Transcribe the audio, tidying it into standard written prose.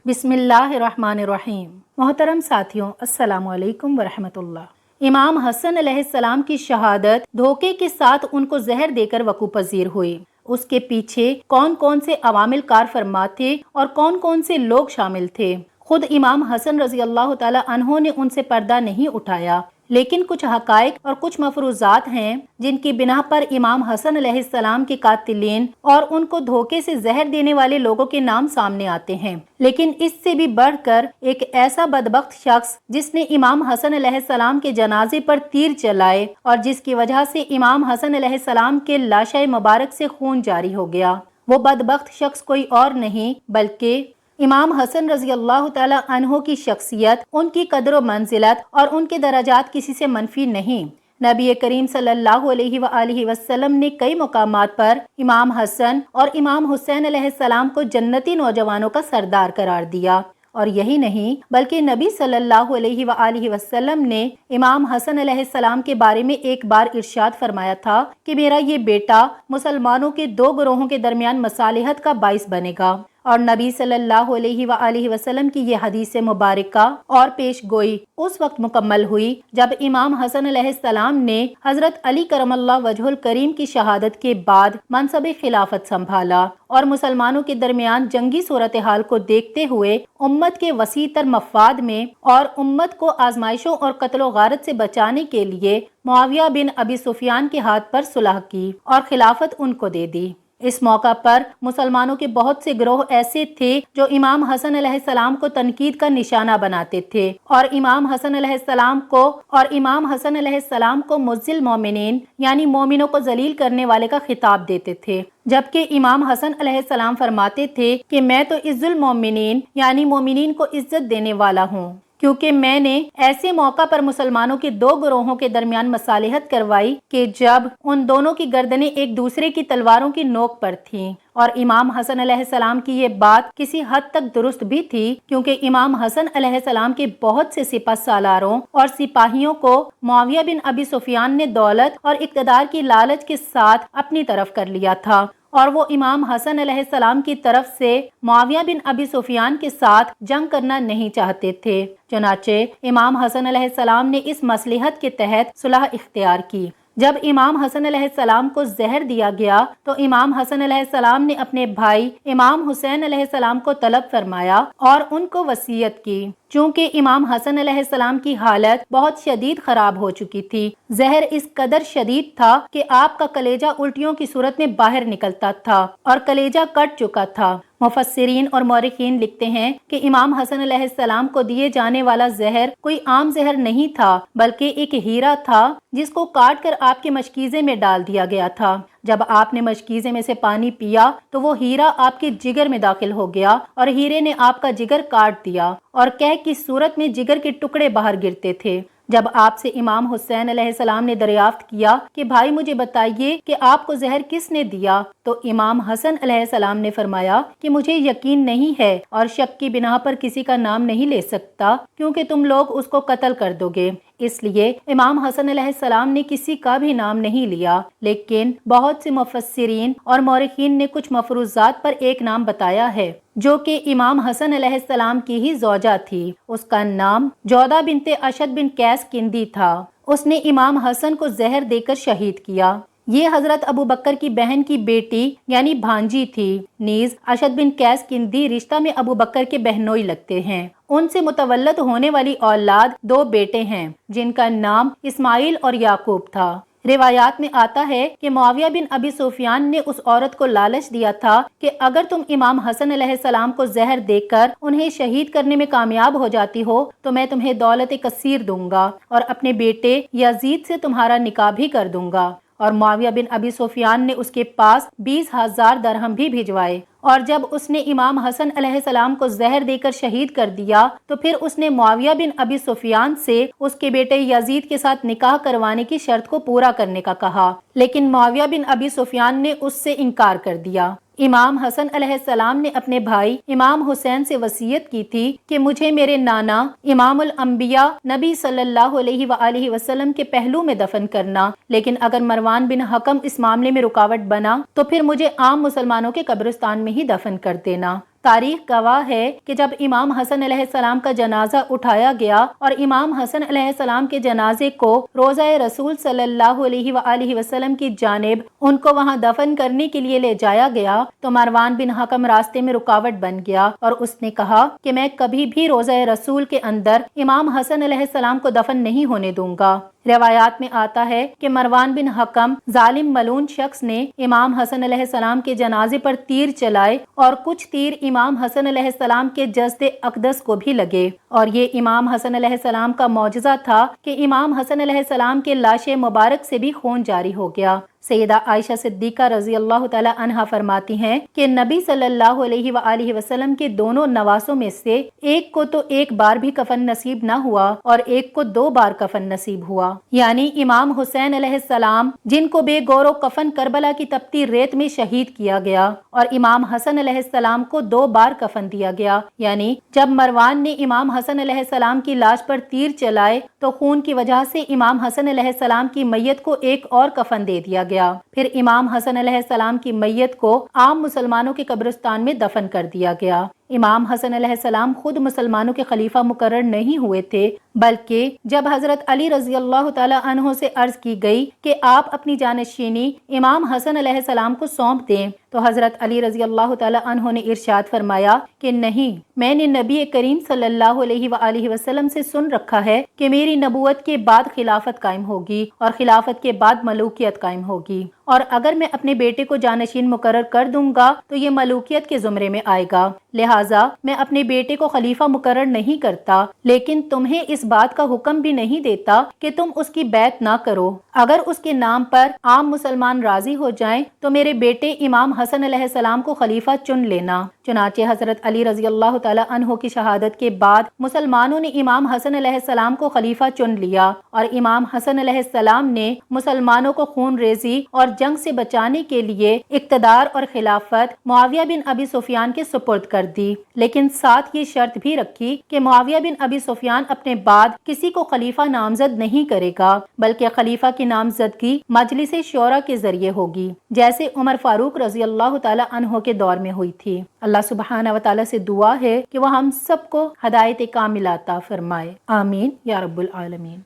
بسم اللہ الرحمن الرحیم۔ محترم ساتھیوں، السلام علیکم ورحمۃ اللہ۔ امام حسن علیہ السلام کی شہادت دھوکے کے ساتھ ان کو زہر دے کر وقوع پذیر ہوئی۔ اس کے پیچھے کون کون سے عوامل کار فرما تھے اور کون کون سے لوگ شامل تھے؟ خود امام حسن رضی اللہ تعالی عنہ نے ان سے پردہ نہیں اٹھایا، لیکن کچھ حقائق اور کچھ مفروضات ہیں جن کی بنا پر امام حسن علیہ السلام کے قاتلین اور ان کو دھوکے سے زہر دینے والے لوگوں کے نام سامنے آتے ہیں۔ لیکن اس سے بھی بڑھ کر ایک ایسا بدبخت شخص جس نے امام حسن علیہ السلام کے جنازے پر تیر چلائے اور جس کی وجہ سے امام حسن علیہ السلام کے لاشۂ مبارک سے خون جاری ہو گیا، وہ بدبخت شخص کوئی اور نہیں بلکہ امام حسن رضی اللہ تعالی عنہ کی شخصیت، ان کی قدر و منزلت اور ان کے درجات کسی سے منفی نہیں۔ نبی کریم صلی اللہ علیہ وآلہ وسلم نے کئی مقامات پر امام حسن اور امام حسین علیہ السلام کو جنتی نوجوانوں کا سردار قرار دیا، اور یہی نہیں بلکہ نبی صلی اللہ علیہ وآلہ وسلم نے امام حسن علیہ السلام کے بارے میں ایک بار ارشاد فرمایا تھا کہ میرا یہ بیٹا مسلمانوں کے دو گروہوں کے درمیان مصالحت کا باعث بنے گا، اور نبی صلی اللہ علیہ وآلہ وسلم کی یہ حدیث مبارکہ اور پیش گوئی اس وقت مکمل ہوئی جب امام حسن علیہ السلام نے حضرت علی کرم اللہ وجہ الکریم کی شہادت کے بعد منصب خلافت سنبھالا، اور مسلمانوں کے درمیان جنگی صورتحال کو دیکھتے ہوئے امت کے وسیع تر مفاد میں اور امت کو آزمائشوں اور قتل و غارت سے بچانے کے لیے معاویہ بن ابی سفیان کے ہاتھ پر صلح کی اور خلافت ان کو دے دی۔ اس موقع پر مسلمانوں کے بہت سے گروہ ایسے تھے جو امام حسن علیہ السلام کو تنقید کا نشانہ بناتے تھے اور امام حسن علیہ السلام کو مذل مومنین یعنی مومنوں کو ذلیل کرنے والے کا خطاب دیتے تھے، جبکہ امام حسن علیہ السلام فرماتے تھے کہ میں تو عز المومنین یعنی مومنین کو عزت دینے والا ہوں، کیونکہ میں نے ایسے موقع پر مسلمانوں کے دو گروہوں کے درمیان مصالحت کروائی کہ جب ان دونوں کی گردنیں ایک دوسرے کی تلواروں کی نوک پر تھیں۔ اور امام حسن علیہ السلام کی یہ بات کسی حد تک درست بھی تھی، کیونکہ امام حسن علیہ السلام کے بہت سے سپہ سالاروں اور سپاہیوں کو معاویہ بن ابی سفیان نے دولت اور اقتدار کی لالچ کے ساتھ اپنی طرف کر لیا تھا، اور وہ امام حسن علیہ السلام کی طرف سے معاویہ بن ابی سفیان کے ساتھ جنگ کرنا نہیں چاہتے تھے۔ چنانچہ امام حسن علیہ السلام نے اس مصلحت کے تحت صلح اختیار کی۔ جب امام حسن علیہ السلام کو زہر دیا گیا تو امام حسن علیہ السلام نے اپنے بھائی امام حسین علیہ السلام کو طلب فرمایا اور ان کو وصیت کی۔ چونکہ امام حسن علیہ السلام کی حالت بہت شدید خراب ہو چکی تھی، زہر اس قدر شدید تھا کہ آپ کا کلیجہ الٹیوں کی صورت میں باہر نکلتا تھا اور کلیجہ کٹ چکا تھا۔ مفسرین اور مورخین لکھتے ہیں کہ امام حسن علیہ السلام کو دیے جانے والا زہر کوئی عام زہر نہیں تھا بلکہ ایک ہیرا تھا جس کو کاٹ کر آپ کے مشکیزے میں ڈال دیا گیا تھا۔ جب آپ نے مشکیزے میں سے پانی پیا تو وہ ہیرا آپ کے جگر میں داخل ہو گیا اور ہیرے نے آپ کا جگر کاٹ دیا اور کہہ کی صورت میں جگر کے ٹکڑے باہر گرتے تھے۔ جب آپ سے امام حسین علیہ السلام نے دریافت کیا کہ بھائی مجھے بتائیے کہ آپ کو زہر کس نے دیا، تو امام حسن علیہ السلام نے فرمایا کہ مجھے یقین نہیں ہے اور شک کی بنا پر کسی کا نام نہیں لے سکتا کیونکہ تم لوگ اس کو قتل کر دو گے۔ اس لیے امام حسن علیہ السلام نے کسی کا بھی نام نہیں لیا، لیکن بہت سے مفسرین اور مورخین نے کچھ مفروضات پر ایک نام بتایا ہے جو کہ امام حسن علیہ السلام کی ہی زوجہ تھی۔ اس کا نام جودہ بنت اشد بن قیس کندی تھا۔ اس نے امام حسن کو زہر دے کر شہید کیا۔ یہ حضرت ابو بکر کی بہن کی بیٹی یعنی بھانجی تھی، نیز اشد بن قیس کندی رشتہ میں ابو بکر کے بہنوئی لگتے ہیں۔ ان سے متولد ہونے والی اولاد دو بیٹے ہیں جن کا نام اسماعیل اور یعقوب تھا۔ روایات میں آتا ہے کہ معاویہ بن ابی سفیان نے اس عورت کو لالچ دیا تھا کہ اگر تم امام حسن علیہ السلام کو زہر دے کر انہیں شہید کرنے میں کامیاب ہو جاتی ہو تو میں تمہیں دولت کثیر دوں گا اور اپنے بیٹے یزید سے تمہارا نکاح بھی کر دوں گا۔ اور معاویہ بن ابی سفیان نے اس کے پاس 20,000 درہم بھی بھجوائے، اور جب اس نے امام حسن علیہ السلام کو زہر دے کر شہید کر دیا تو پھر اس نے معاویہ بن ابی سفیان سے اس کے بیٹے یزید کے ساتھ نکاح کروانے کی شرط کو پورا کرنے کا کہا، لیکن معاویہ بن ابی سفیان نے اس سے انکار کر دیا۔ امام حسن علیہ السلام نے اپنے بھائی امام حسین سے وصیت کی تھی کہ مجھے میرے نانا امام الانبیاء نبی صلی اللہ علیہ وآلہ وسلم کے پہلو میں دفن کرنا، لیکن اگر مروان بن حکم اس معاملے میں رکاوٹ بنا تو پھر مجھے عام مسلمانوں کے قبرستان میں ہی دفن کر دینا۔ تاریخ گواہ ہے کہ جب امام حسن علیہ السلام کا جنازہ اٹھایا گیا اور امام حسن علیہ السلام کے جنازے کو روضہ رسول صلی اللہ علیہ وآلہ وسلم کی جانب ان کو وہاں دفن کرنے کے لیے لے جایا گیا تو مروان بن حکم راستے میں رکاوٹ بن گیا اور اس نے کہا کہ میں کبھی بھی روضہ رسول کے اندر امام حسن علیہ السلام کو دفن نہیں ہونے دوں گا۔ روایات میں آتا ہے کہ مروان بن حکم ظالم ملعون شخص نے امام حسن علیہ السلام کے جنازے پر تیر چلائے اور کچھ تیر امام حسن علیہ السلام کے جسد اقدس کو بھی لگے، اور یہ امام حسن علیہ السلام کا معجزہ تھا کہ امام حسن علیہ السلام کے لاش مبارک سے بھی خون جاری ہو گیا۔ سیدہ عائشہ صدیقہ رضی اللہ تعالی عنہا فرماتی ہیں کہ نبی صلی اللہ علیہ وآلہ وسلم کے دونوں نواسوں میں سے ایک کو تو ایک بار بھی کفن نصیب نہ ہوا اور ایک کو 2 بار کفن نصیب ہوا، یعنی امام حسین علیہ السلام جن کو بے گور و کفن کربلا کی تپتی ریت میں شہید کیا گیا، اور امام حسن علیہ السلام کو 2 بار کفن دیا گیا، یعنی جب مروان نے امام حسن علیہ السلام کی لاش پر تیر چلائے تو خون کی وجہ سے امام حسن علیہ السلام کی میت کو ایک اور کفن دے دیا گیا، پھر امام حسن علیہ السلام کی میت کو عام مسلمانوں کے قبرستان میں دفن کر دیا گیا۔ امام حسن علیہ السلام خود مسلمانوں کے خلیفہ مقرر نہیں ہوئے تھے، بلکہ جب حضرت علی رضی اللہ تعالی عنہ سے عرض کی گئی کہ آپ اپنی جانشینی امام حسن علیہ السلام کو سونپ دیں تو حضرت علی رضی اللہ تعالی عنہ نے ارشاد فرمایا کہ نہیں، میں نے نبی کریم صلی اللہ علیہ وآلہ وسلم سے سن رکھا ہے کہ میری نبوت کے بعد خلافت قائم ہوگی اور خلافت کے بعد ملوکیت قائم ہوگی، اور اگر میں اپنے بیٹے کو جانشین مقرر کر دوں گا تو یہ ملوکیت کے زمرے میں آئے گا، لہٰذا میں اپنے بیٹے کو خلیفہ مقرر نہیں کرتا، لیکن تمہیں اس بات کا حکم بھی نہیں دیتا کہ تم اس کی بیعت نہ کرو۔ اگر اس کے نام پر عام مسلمان راضی ہو جائیں تو میرے بیٹے امام حسن علیہ السلام کو خلیفہ چن لینا۔ چنانچہ حضرت علی رضی اللہ تعالی عنہ کی شہادت کے بعد مسلمانوں نے امام حسن علیہ السلام کو خلیفہ چن لیا، اور امام حسن علیہ السلام نے مسلمانوں کو خون ریزی اور جنگ سے بچانے کے لیے اقتدار اور خلافت معاویہ بن ابی سفیان کے سپرد کر دی، لیکن ساتھ یہ شرط بھی رکھی کہ معاویہ بن ابی سفیان اپنے بعد کسی کو خلیفہ نامزد نہیں کرے گا، بلکہ خلیفہ کی نامزدگی مجلس شورا کے ذریعے ہوگی، جیسے عمر فاروق رضی اللہ تعالی عنہ کے دور میں ہوئی تھی۔ اللہ سبحانہ و تعالی سے دعا ہے کہ وہ ہم سب کو ہدایت کاملہ عطا فرمائے، آمین یا رب العالمین۔